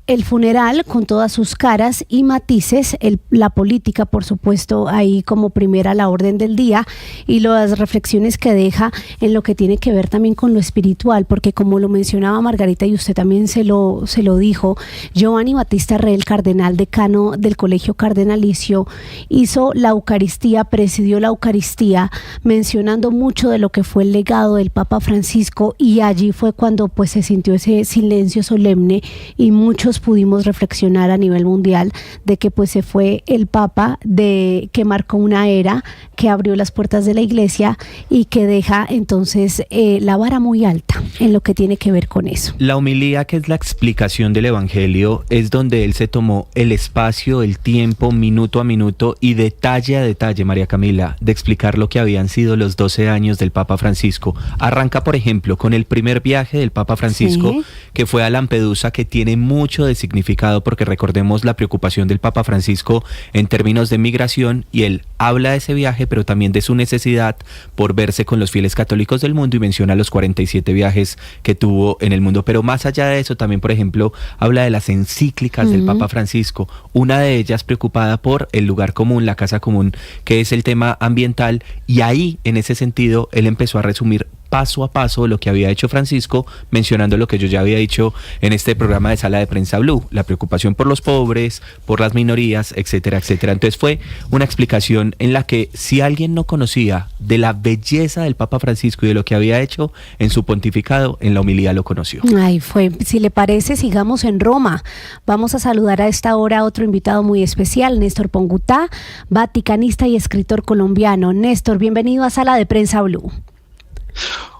el funeral con todas sus caras y matices, la política, por supuesto, ahí como primera a la orden del día, y las reflexiones que deja en lo que tiene que ver también con lo espiritual, porque como lo mencionaba Margarita y usted también se lo dijo, Giovanni Battista Re, el cardenal decano del Colegio Cardenalicio, hizo la Eucaristía, presidió la Eucaristía, mencionando mucho de lo que fue el legado del Papa Francisco, y allí fue cuando pues se sintió ese silencio solemne y muchos pudimos reflexionar a nivel mundial de que pues se fue el Papa que marcó una era, que abrió las puertas de la Iglesia y que deja entonces la vara muy alta en lo que tiene que ver con eso. La homilía, que es la explicación del Evangelio, es donde él se tomó el espacio, el tiempo, minuto a minuto y detalle a detalle, María Camila, de explicar lo que habían sido los 12 años del Papa Francisco. Arranca, por ejemplo, con el primer viaje del Papa Francisco, sí, que fue a Lampedusa, que tiene mucho de significado porque recordemos la preocupación del Papa Francisco en términos de migración, y él habla de ese viaje pero también de su necesidad por verse con los fieles católicos del mundo y menciona los 47 viajes que tuvo en el mundo. Pero más allá de eso también, por ejemplo, habla de las encíclicas del Papa Francisco, una de ellas preocupada por el lugar común, la casa común, que es el tema ambiental, y ahí en ese sentido él empezó a resumir paso a paso lo que había hecho Francisco, mencionando lo que yo ya había dicho en este programa de Sala de Prensa Blue, la preocupación por los pobres, por las minorías, etcétera, etcétera. Entonces fue una explicación en la que si alguien no conocía de la belleza del Papa Francisco y de lo que había hecho en su pontificado, en la homilía lo conoció. Ay, si le parece, sigamos en Roma. Vamos a saludar a esta hora a otro invitado muy especial, Néstor Pongutá, vaticanista y escritor colombiano. Néstor, bienvenido a Sala de Prensa Blue.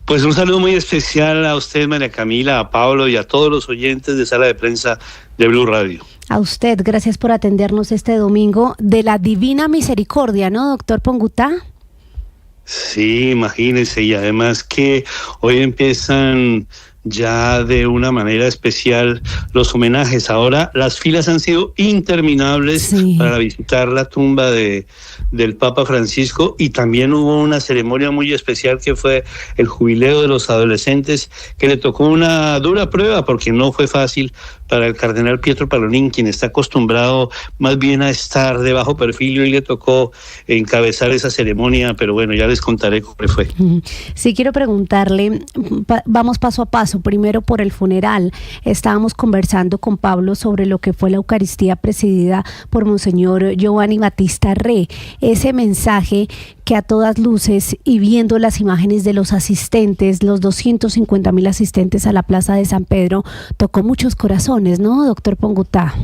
Pues un saludo muy especial a usted, María Camila, a Pablo y a todos los oyentes de Sala de Prensa de Blue Radio. A usted, gracias por atendernos este domingo de la Divina Misericordia, ¿no, doctor Pongutá? Sí, imagínense, y además que hoy empiezan ya de una manera especial los homenajes. Ahora las filas han sido interminables, sí, para visitar la tumba del Papa Francisco, y también hubo una ceremonia muy especial que fue el jubileo de los adolescentes, que le tocó una dura prueba porque no fue fácil para el cardenal Pietro Parolin, quien está acostumbrado más bien a estar de bajo perfil, y le tocó encabezar esa ceremonia, pero bueno, ya les contaré cómo fue. Sí, quiero preguntarle, vamos paso a paso. Primero por el funeral. Estábamos conversando con Pablo sobre lo que fue la Eucaristía presidida por Monseñor Giovanni Battista Re. Ese mensaje que a todas luces, y viendo las imágenes de los asistentes, los 250,000 asistentes a la Plaza de San Pedro, tocó muchos corazones, ¿no, doctor Pongutá?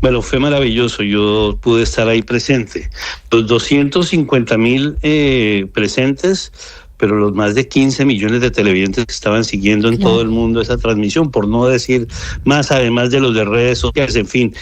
Bueno, fue maravilloso, yo pude estar ahí presente. Los 250,000 presentes, pero los más de 15 millones de televidentes que estaban siguiendo en todo el mundo esa transmisión, por no decir más, además de los de redes sociales, en fin.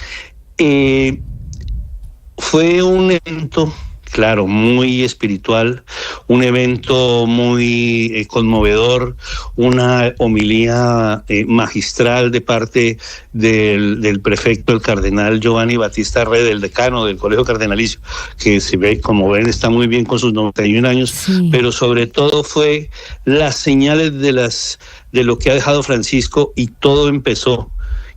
Fue un evento, claro, muy espiritual, un evento muy conmovedor, una homilía magistral de parte del prefecto, el cardenal Giovanni Battista Re, del decano del Colegio Cardenalicio, que se ve, como ven, está muy bien con sus 91 años, sí, pero sobre todo fue las señales de lo que ha dejado Francisco, y todo empezó,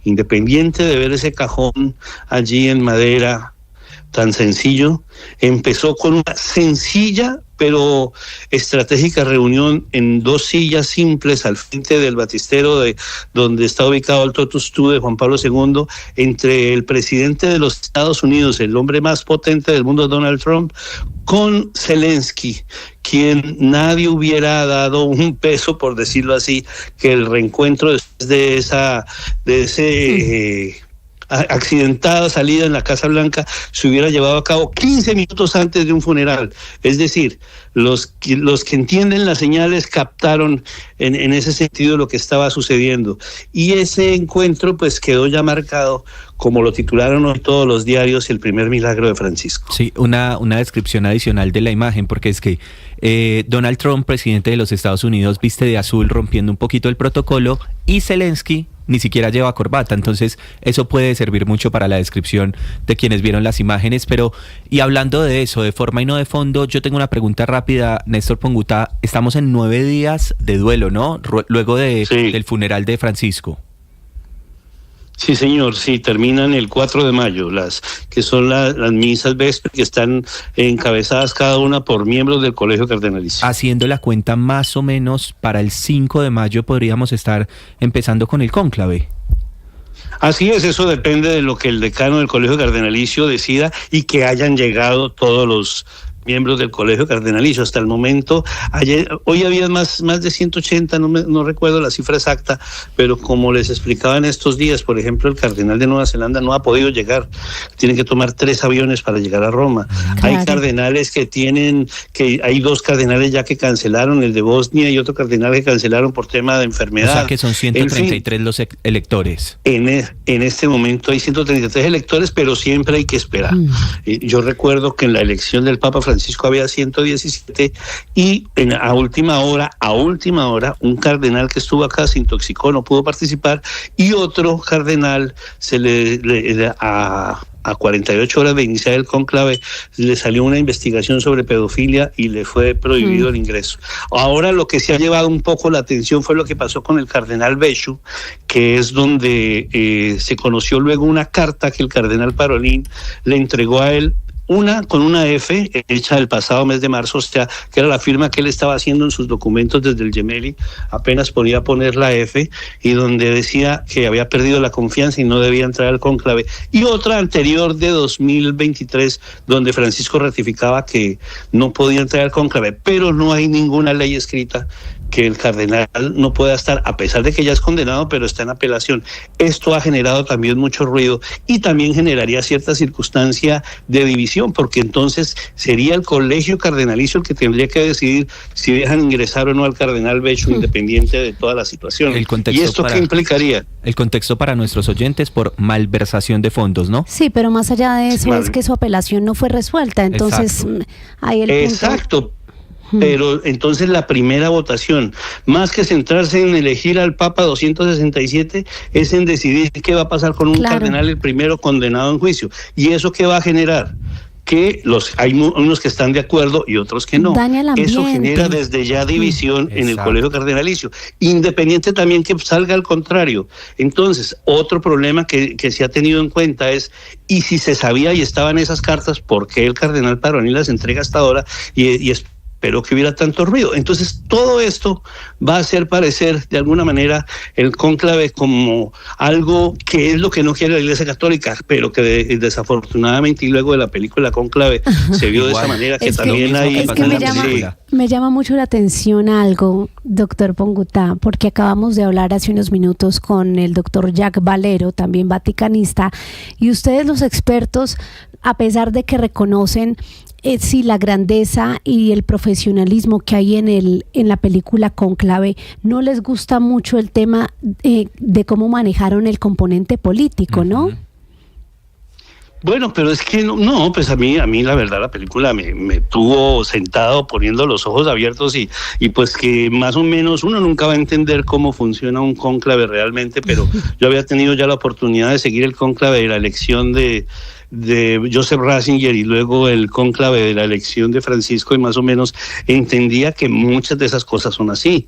independiente de ver ese cajón allí en madera tan sencillo, empezó con una sencilla pero estratégica reunión en 2 sillas simples al frente del batistero donde está ubicado el Totus Tuus de Juan Pablo II, entre el presidente de los Estados Unidos, el hombre más potente del mundo, Donald Trump, con Zelensky, quien nadie hubiera dado un peso, por decirlo así, que el reencuentro después de ese accidentada salida en la Casa Blanca se hubiera llevado a cabo 15 minutos antes de un funeral. Es decir, los que entienden las señales captaron en ese sentido lo que estaba sucediendo, y ese encuentro pues quedó ya marcado, como lo titularon hoy todos los diarios, el primer milagro de Francisco. Sí, una descripción adicional de la imagen, porque es que Donald Trump, presidente de los Estados Unidos, viste de azul, rompiendo un poquito el protocolo, y Zelensky ni siquiera lleva corbata. Entonces eso puede servir mucho para la descripción de quienes vieron las imágenes. Pero, y hablando de eso, de forma y no de fondo, yo tengo una pregunta rápida, Néstor Pongutá. Estamos en 9 días de duelo, ¿no? Luego del funeral de Francisco. Sí, señor, sí, terminan el 4 de mayo, que son las misas vespres, que están encabezadas cada una por miembros del Colegio Cardenalicio. Haciendo la cuenta, más o menos para el 5 de mayo podríamos estar empezando con el cónclave. Así es, eso depende de lo que el decano del Colegio Cardenalicio decida y que hayan llegado todos los miembros del Colegio Cardenalicio. Hasta el momento, hoy había más de 180, no recuerdo la cifra exacta, pero como les explicaba en estos días, por ejemplo, el cardenal de Nueva Zelanda no ha podido llegar, tienen que tomar 3 aviones para llegar a Roma. Claro. Hay cardenales hay 2 cardenales ya que cancelaron, el de Bosnia y otro cardenal que cancelaron por tema de enfermedad. O sea que son 133 los electores. En este momento hay 133 electores, pero siempre hay que esperar. Yo recuerdo que en la elección del Papa Francisco había 117 y a última hora, un cardenal que estuvo acá se intoxicó, no pudo participar, y otro cardenal a 48 horas de iniciar el cónclave le salió una investigación sobre pedofilia y le fue prohibido el ingreso. Ahora lo que se ha llevado un poco la atención fue lo que pasó con el cardenal Becciu, que es donde se conoció luego una carta que el cardenal Parolin le entregó a él, con una F hecha el pasado mes de marzo, o sea, que era la firma que él estaba haciendo en sus documentos desde el Gemelli, apenas podía poner la F, y donde decía que había perdido la confianza y no debía entrar al cónclave. Y otra anterior de 2023, donde Francisco ratificaba que no podía entrar al cónclave, pero no hay ninguna ley escrita que el cardenal no pueda estar, a pesar de que ya es condenado, pero está en apelación. Esto ha generado también mucho ruido y también generaría cierta circunstancia de división, porque entonces sería el Colegio Cardenalicio el que tendría que decidir si dejan ingresar o no al cardenal Becciu, independiente de toda la situación. ¿Y esto qué implicaría? El contexto para nuestros oyentes por malversación de fondos, ¿no? Sí, pero más allá de eso, claro, es que su apelación no fue resuelta, entonces ahí el punto. Exacto. Pero entonces la primera votación, más que centrarse en elegir al Papa 267, es en decidir qué va a pasar con un cardenal, el primero condenado en juicio. ¿Y eso qué va a generar? Que hay unos que están de acuerdo y otros que no. Eso genera desde ya división en el Colegio Cardenalicio, independiente también que salga al contrario. Entonces, otro problema que se ha tenido en cuenta es, y si se sabía y estaban esas cartas, ¿por qué el cardenal Parolin las entrega hasta ahora? Y espero que hubiera tanto ruido. Entonces, todo esto va a hacer parecer, de alguna manera, el cónclave como algo que es lo que no quiere la Iglesia Católica, pero que desafortunadamente, y luego de la película Cónclave, se vio de esa manera, que también hay... Es que me llama mucho la atención algo, doctor Pongutá, porque acabamos de hablar hace unos minutos con el doctor Jack Valero, también vaticanista, y ustedes, los expertos, a pesar de que reconocen sí, la grandeza y el profesionalismo que hay en la película Cónclave, no les gusta mucho el tema de cómo manejaron el componente político, ¿no? Bueno, pero es que no, pues a mí la verdad la película me tuvo sentado poniendo los ojos abiertos y pues que más o menos uno nunca va a entender cómo funciona un cónclave realmente, pero yo había tenido ya la oportunidad de seguir el cónclave de la elección de Joseph Ratzinger y luego el cónclave de la elección de Francisco, y más o menos entendía que muchas de esas cosas son así,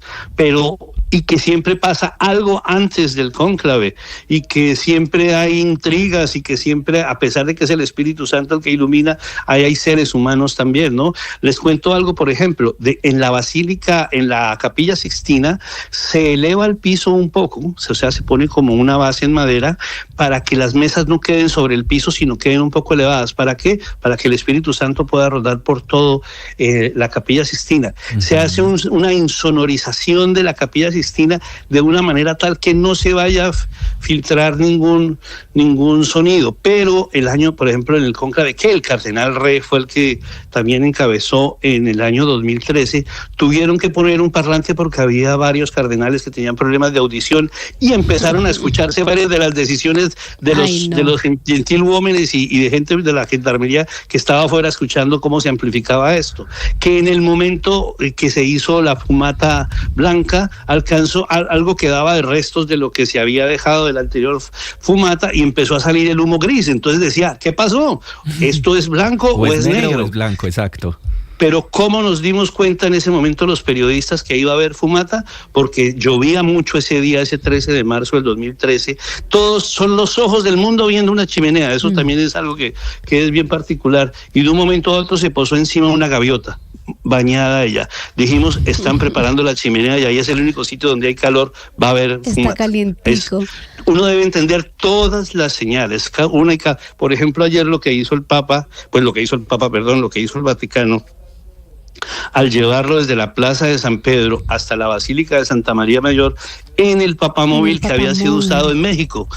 y que siempre pasa algo antes del cónclave, y que siempre hay intrigas, y que siempre, a pesar de que es el Espíritu Santo el que ilumina, hay seres humanos también, ¿no? Les cuento algo, por ejemplo, en la basílica, en la Capilla Sixtina, se eleva el piso un poco, o sea, se pone como una base en madera para que las mesas no queden sobre el piso, sino queden un poco elevadas. ¿Para qué? Para que el Espíritu Santo pueda rodar por todo la Capilla Sixtina. Se hace una insonorización de la Capilla Sixtina de una manera tal que no se vaya a filtrar ningún sonido. Pero el año, por ejemplo, en el cónclave, que el cardenal Re fue el que también encabezó en el año 2013, tuvieron que poner un parlante porque había varios cardenales que tenían problemas de audición y empezaron a escucharse varias de las decisiones de los gentilhómenes y de gente de la gendarmería que estaba afuera escuchando cómo se amplificaba esto. Que en el momento que se hizo la fumata blanca, al alcanzó, algo quedaba de restos de lo que se había dejado del anterior fumata y empezó a salir el humo gris. Entonces decía, ¿qué pasó? ¿Esto es blanco o es negro? O es blanco, exacto. Pero ¿cómo nos dimos cuenta en ese momento los periodistas que iba a haber fumata? Porque llovía mucho ese día, ese 13 de marzo del 2013. Todos son los ojos del mundo viendo una chimenea. Eso también es algo que es bien particular. Y de un momento a otro se posó encima una gaviota bañada ella. Dijimos, están preparando la chimenea y ahí es el único sitio donde hay calor, va a haber fumata. Está calientico. Uno debe entender todas las señales. Por ejemplo, ayer lo que hizo el Vaticano, al llevarlo desde la Plaza de San Pedro hasta la Basílica de Santa María Mayor en el papamóvil que había sido usado en México.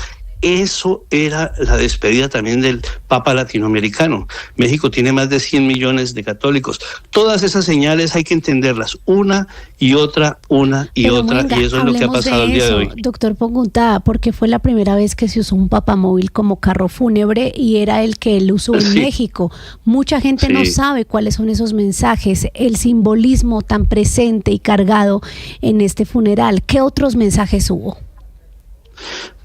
Eso era la despedida también del Papa latinoamericano. México tiene más de 100 millones de católicos. Todas esas señales hay que entenderlas, una y otra, y eso es lo que ha pasado el día de hoy. Doctor Pogunta, porque fue la primera vez que se usó un papamóvil como carro fúnebre y era el que él usó en México. Mucha gente no sabe cuáles son esos mensajes, el simbolismo tan presente y cargado en este funeral. ¿Qué otros mensajes hubo?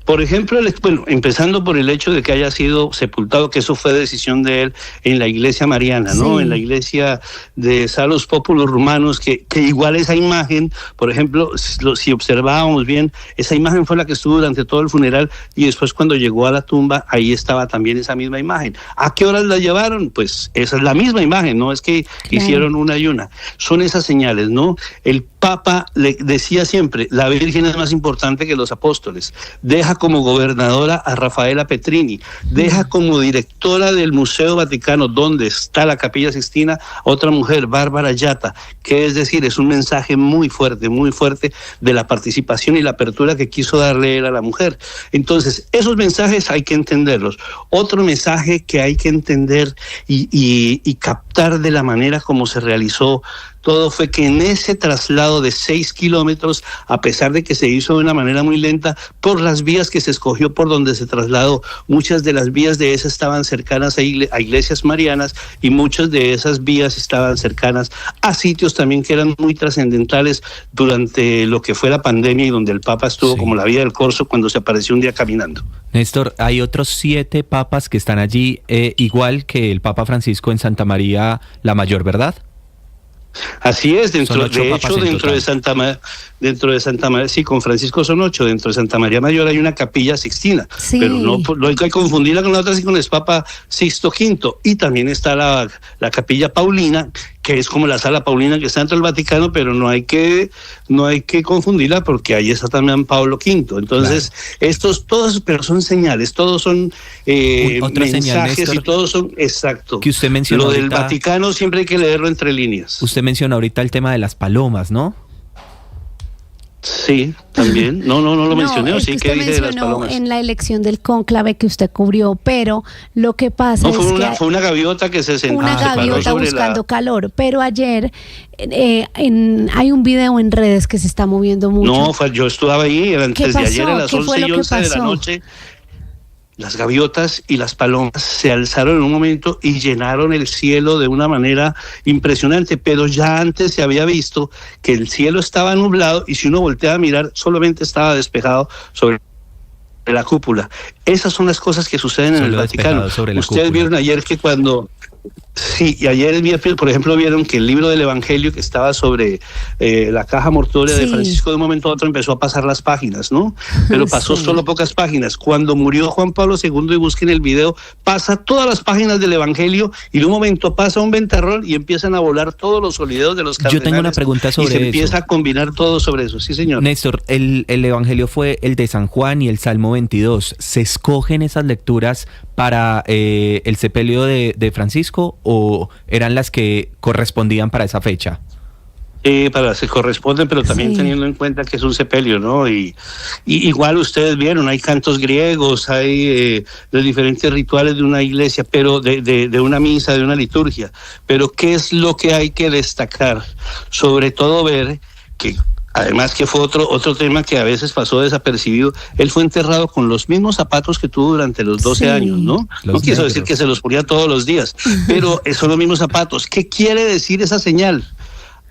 Por ejemplo, empezando por el hecho de que haya sido sepultado, que eso fue decisión de él en la iglesia mariana, ¿no? En la iglesia de Salus Populus Romanus, que igual esa imagen, por ejemplo, si observábamos bien, esa imagen fue la que estuvo durante todo el funeral y después cuando llegó a la tumba, ahí estaba también esa misma imagen. ¿A qué horas la llevaron? Pues esa es la misma imagen, no es que hicieron una y una. Son esas señales, ¿no? El Papa le decía siempre, la Virgen es más importante que los apóstoles. Deja como gobernadora a Rafaela Petrini, deja como directora del Museo Vaticano, donde está la Capilla Sixtina, otra mujer, Bárbara Yatta, que es decir, es un mensaje muy fuerte de la participación y la apertura que quiso darle él a la mujer. Entonces, esos mensajes hay que entenderlos. Otro mensaje que hay que entender y captar de la manera como se realizó todo fue que en ese traslado de 6 kilómetros, a pesar de que se hizo de una manera muy lenta, por las vías que se escogió por donde se trasladó, muchas de las vías de esas estaban cercanas a iglesias marianas y muchas de esas vías estaban cercanas a sitios también que eran muy trascendentales durante lo que fue la pandemia y donde el Papa estuvo, como la Vía del Corso, cuando se apareció un día caminando. Néstor, hay otros 7 papas que están allí, igual que el Papa Francisco en Santa María la Mayor, ¿verdad? Así es, dentro de Santa María, sí, con Francisco son 8, dentro de Santa María Mayor hay una capilla sixtina, pero no hay que confundirla con la otra, sí, con el Papa Sixto V, y también está la capilla Paulina, que es como la sala Paulina que está dentro del Vaticano, pero no hay que confundirla porque ahí está también Pablo V. Entonces, pero son señales, todos son mensajes señal, Néstor, y todos son, exacto. Que usted mencionó lo ahorita, del Vaticano siempre hay que leerlo entre líneas. Usted menciona ahorita el tema de las palomas, ¿no? Sí, también. No lo mencioné. Sí, que dije de las palomas. En la elección del cónclave que usted cubrió, pero lo que pasa fue una gaviota que se sentó. Una gaviota buscando calor, pero ayer hay un video en redes que se está moviendo mucho. No, yo estuve ahí antes de ayer a las 11:11 de la noche. Las gaviotas y las palomas se alzaron en un momento y llenaron el cielo de una manera impresionante, pero ya antes se había visto que el cielo estaba nublado y si uno volteaba a mirar solamente estaba despejado sobre la cúpula. Esas son las cosas que suceden en el Vaticano. Ustedes vieron ayer que cuando... Sí, y ayer, por ejemplo, vieron que el libro del Evangelio que estaba sobre la caja mortuoria de Francisco, de un momento a otro empezó a pasar las páginas, ¿no? Pero pasó solo pocas páginas. Cuando murió Juan Pablo II, y busquen el video, pasa todas las páginas del Evangelio y de un momento pasa un ventarrón y empiezan a volar todos los solideos de los cardenales. Yo tengo una pregunta sobre eso. Y se empieza a combinar todo sobre eso, sí, señor. Néstor, el Evangelio fue el de San Juan y el Salmo 22. ¿Se escogen esas lecturas para el sepelio de Francisco o eran las que correspondían para esa fecha? Se corresponden, pero también teniendo en cuenta que es un sepelio, ¿no? Y igual ustedes vieron, hay cantos griegos, hay los diferentes rituales de una iglesia, pero de una misa, de una liturgia. Pero ¿qué es lo que hay que destacar? Sobre todo ver que, además que fue otro tema que a veces pasó desapercibido, él fue enterrado con los mismos zapatos que tuvo durante los 12 años, ¿no? No quiso decir que se los ponía todos los días, pero son los mismos zapatos. ¿Qué quiere decir esa señal?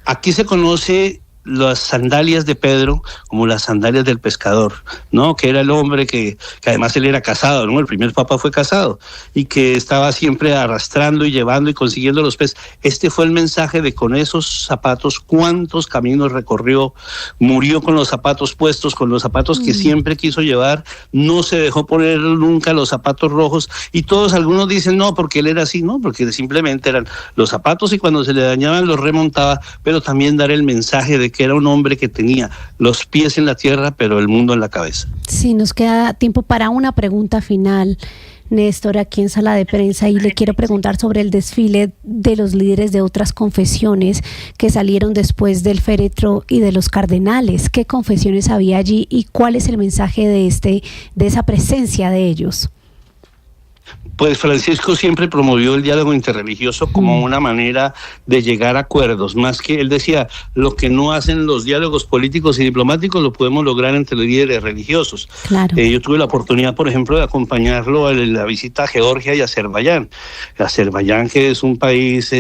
Aquí se conoce las sandalias de Pedro como las sandalias del pescador, ¿no? Que era el hombre que además él era casado, ¿no? El primer papa fue casado y que estaba siempre arrastrando y llevando y consiguiendo los peces. Este fue el mensaje de con esos zapatos, cuántos caminos recorrió, murió con los zapatos puestos, con los zapatos que siempre quiso llevar, no se dejó poner nunca los zapatos rojos y todos, algunos dicen no, porque él era así, no, porque simplemente eran los zapatos y cuando se le dañaban los remontaba, pero también dar el mensaje de que era un hombre que tenía los pies en la tierra, pero el mundo en la cabeza. Sí, nos queda tiempo para una pregunta final, Néstor, aquí en Sala de Prensa, y le quiero preguntar sobre el desfile de los líderes de otras confesiones que salieron después del féretro y de los cardenales. ¿Qué confesiones había allí y cuál es el mensaje de esa presencia de ellos? Pues Francisco siempre promovió el diálogo interreligioso como una manera de llegar a acuerdos, más que él decía, lo que no hacen los diálogos políticos y diplomáticos lo podemos lograr entre líderes religiosos. Claro. Yo tuve la oportunidad, por ejemplo, de acompañarlo en la visita a Georgia y Azerbaiyán. Azerbaiyán, que es un país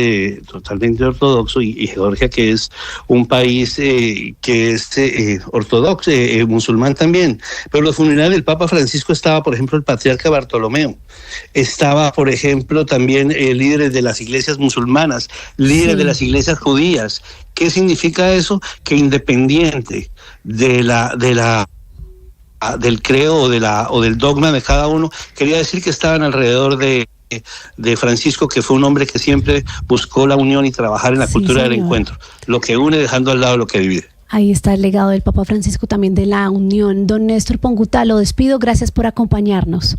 totalmente ortodoxo, y Georgia, que es un país que es ortodoxo, musulmán también. Pero en los funerales del Papa Francisco estaba, por ejemplo, el patriarca Bartolomeo. Estaba, por ejemplo, también líderes de las iglesias musulmanas, líderes de las iglesias judías. ¿Qué significa eso? Que independiente del credo o del dogma de cada uno, quería decir que estaban alrededor de Francisco, que fue un hombre que siempre buscó la unión y trabajar en la cultura del encuentro, lo que une dejando al lado lo que divide. Ahí está el legado del Papa Francisco también de la unión. Don Néstor Ponguta, lo despido, gracias por acompañarnos.